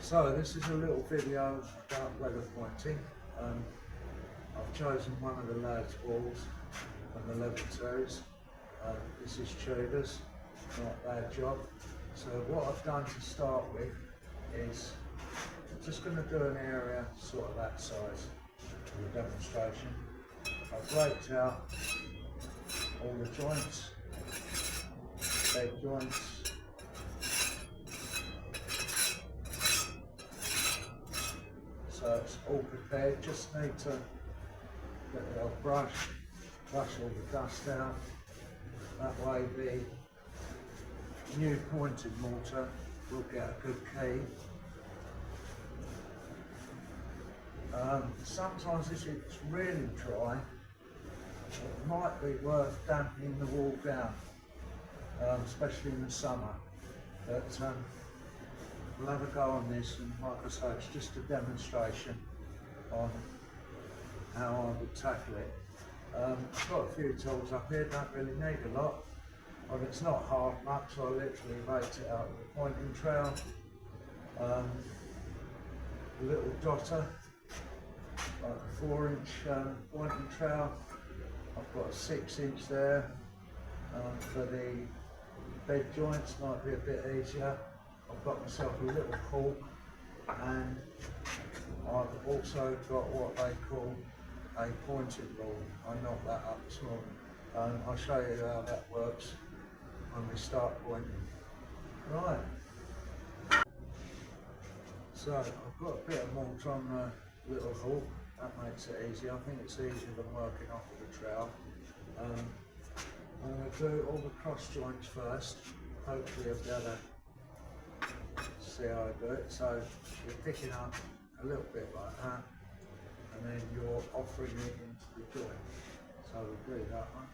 So this is a little video about leather pointing. I've chosen one of the lads' walls from the level 2s. This is Tudors, not a bad job. So what I've done to start with is I'm just going to do an area sort of that size for the demonstration. I've raked out all the joints, bed joints, so it's all prepared. Just need to get a little brush all the dust out. That way the new pointed mortar will get a good key. Sometimes if it's really dry, it might be worth dampening the wall down, especially in the summer. But we'll have a go on this, and like I say, it's just a demonstration on how I would tackle it. I've got a few tools up here, don't really need a lot. Well, it's not hard much, so I literally raked it out with a pointing trowel. A little dotter, like a 4-inch pointing trowel. I've got a 6-inch there. For the bed joints, might be a bit easier. I've got myself a little cork, and I've also got what they call a pointed rule. I knocked that up this morning. I'll show you how that works when we start pointing. Right. So I've got a bit of mortar on the little hook. That makes it easy. I think it's easier than working off with a trowel. I'm going to do all the cross joints first. Hopefully I'll be able to see how I do it. So you're picking up a little bit like that, and then you're offering it into the joint. So we'll do that one.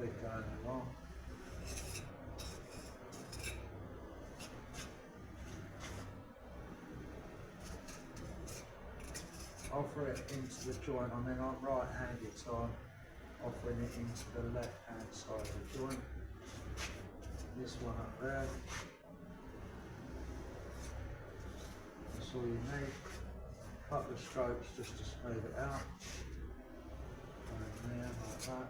Keep going along. Offer it into the joint. I mean, I'm right-handed, so I'm offering it into the left-hand side of the joint. This one up there. That's all you need. A couple of strokes just to smooth it out. And there, like that.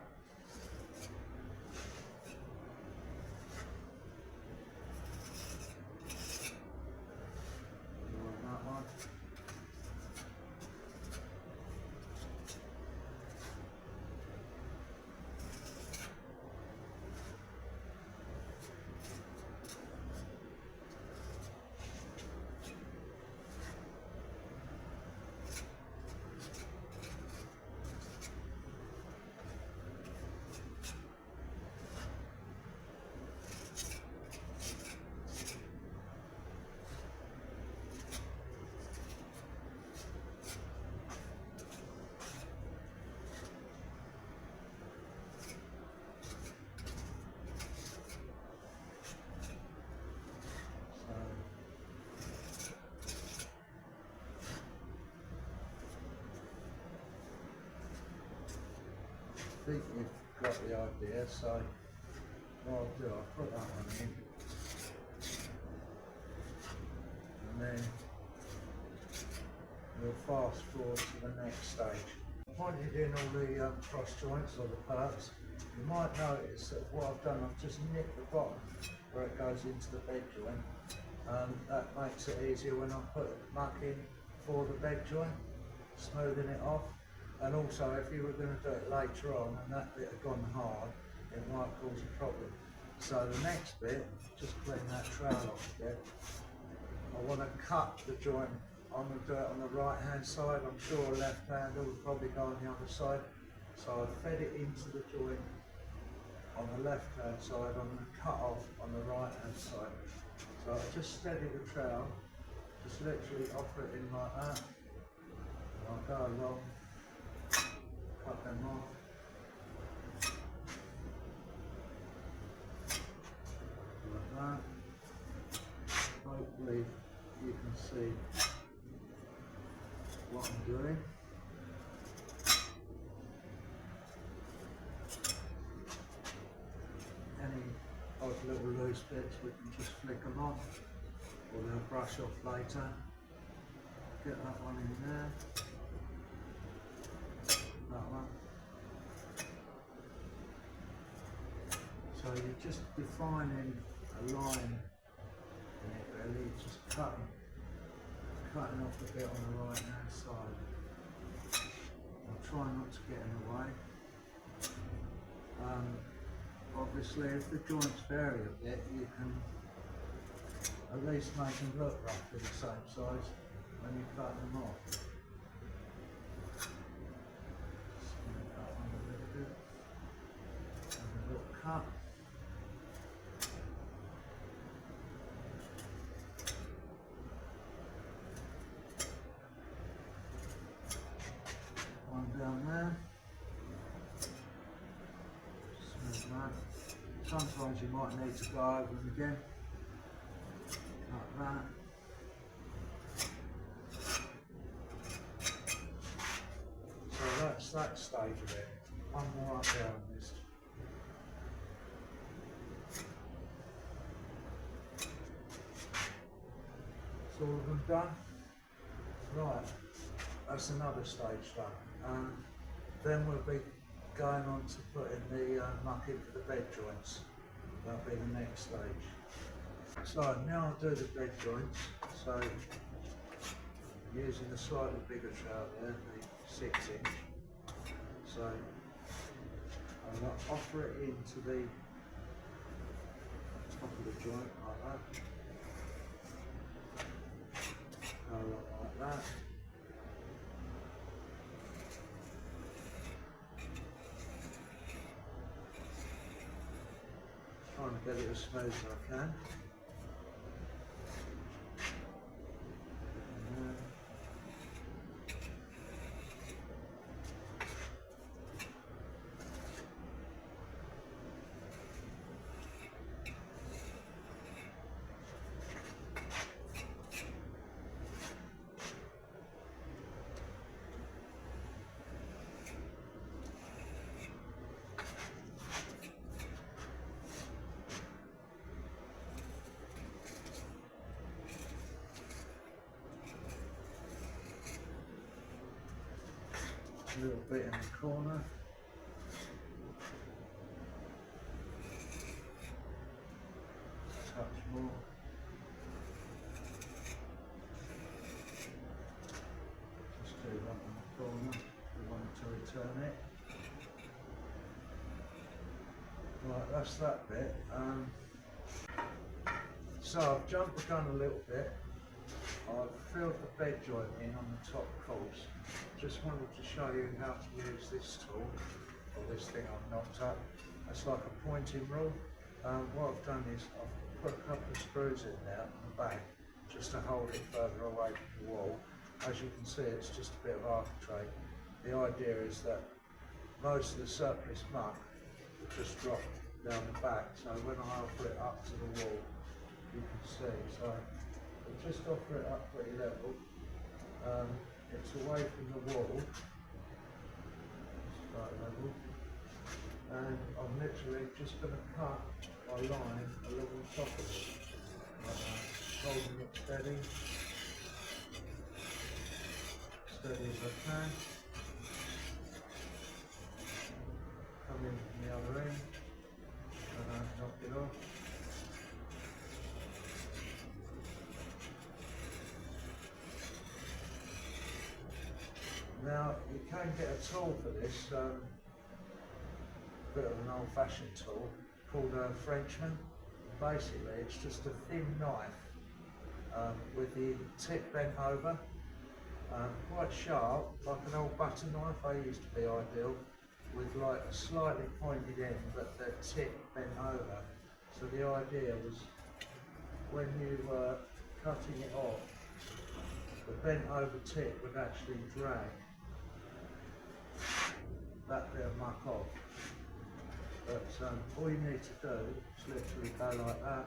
I think you've got the idea, so what I'll do, I'll put that one in, and then we'll fast forward to the next stage. I pointed in all the cross joints or the parts. You might notice that what I've done, I've just nipped the bottom where it goes into the bed joint. That makes it easier when I put muck in for the bed joint, smoothing it off. And also, if you were going to do it later on and that bit had gone hard, it might cause a problem. So the next bit, just clean that trowel off again. I want to cut the joint. I'm going to do it on the right hand side. I'm sure a left hander will probably go on the other side. So I fed it into the joint on the left hand side. I'm going to cut off on the right hand side. So I just steady the trowel, just literally offer it in like that. I'll go along. Cut them off. Like that. Hopefully you can see what I'm doing. little loose bits, we can just flick them off, or they'll brush off later. Get that one in there. That one. So you're just defining a line in it really, just cutting off a bit on the right hand side. I'll try not to get in the way. Obviously if the joints vary a bit, you can at least make them look roughly the same size when you cut them off. Smooth that one a little bit. And a little cut. One down there. Smooth that. Sometimes you might need to go over them again. Like that. So that's that stage of it. One more up there on this. That's all of them done. Right, that's another stage done. Then we'll be going on to putting the muck in for the bed joints. That'll be the next stage. So now I'll do the bed joints. So using the slightly bigger trowel there, the 6-inch. So I'll offer it into the top of the joint like that. Go along like that. Trying to get it as smooth as I can. A little bit in the corner. Touch more. Just do that in the corner. We want to return it. Right, that's that bit. So I've jumped the gun a little bit. I've filled the bed joint in on the top course. Just wanted to show you how to use this tool, or this thing I've knocked up. It's like a pointing rule. What I've done is I've put a couple of screws in there on the back just to hold it further away from the wall. As you can see, it's just a bit of architrave. The idea is that most of the surplus muck will just drop down the back, so when I offer it up to the wall, you can see. So I'll just offer it up pretty level. It's away from the wall, start level, and I'm literally just going to cut my line along the top of it, holding it steady as I can. Come in from the other end, and knock it off. Now, you can get a tool for this, a bit of an old-fashioned tool, called a Frenchman. Basically, it's just a thin knife with the tip bent over, quite sharp, like an old butter knife. They used to be ideal, with like a slightly pointed end, but the tip bent over. So the idea was, when you were cutting it off, the bent over tip would actually drag that bit of muck off. But all you need to do is literally go like that,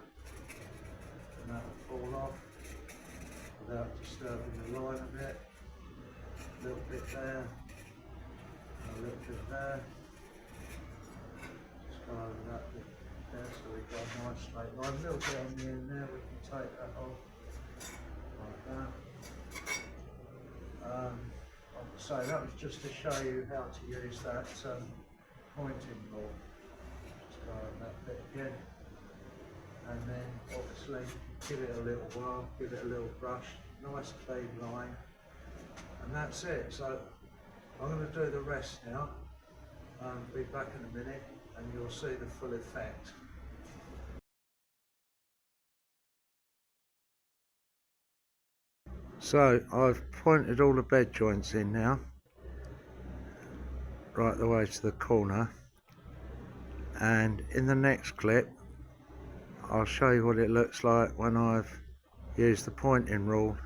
and that will fall off without disturbing the line a bit. A little bit there, and a little bit there. Just go over that bit there, so we've got a nice straight line. A little bit on the end there, we can take that off like that. Like I say, that was just to show you how to use that pointing rule. Just go over that bit again, and then obviously give it a little while, give it a little brush, nice clean line, and that's it. So I'm going to do the rest now. Be back in a minute and you'll see the full effect. So I've pointed all the bed joints in now, right the way to the corner, and in the next clip I'll show you what it looks like when I've used the pointing rule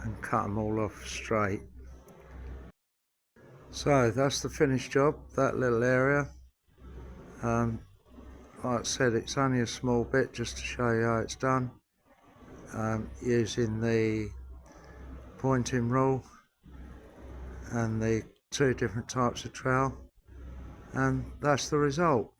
and cut them all off straight. So that's the finished job, that little area. Like I said, it's only a small bit just to show you how it's done, using the pointing rule and the two different types of trowel, and that's the result.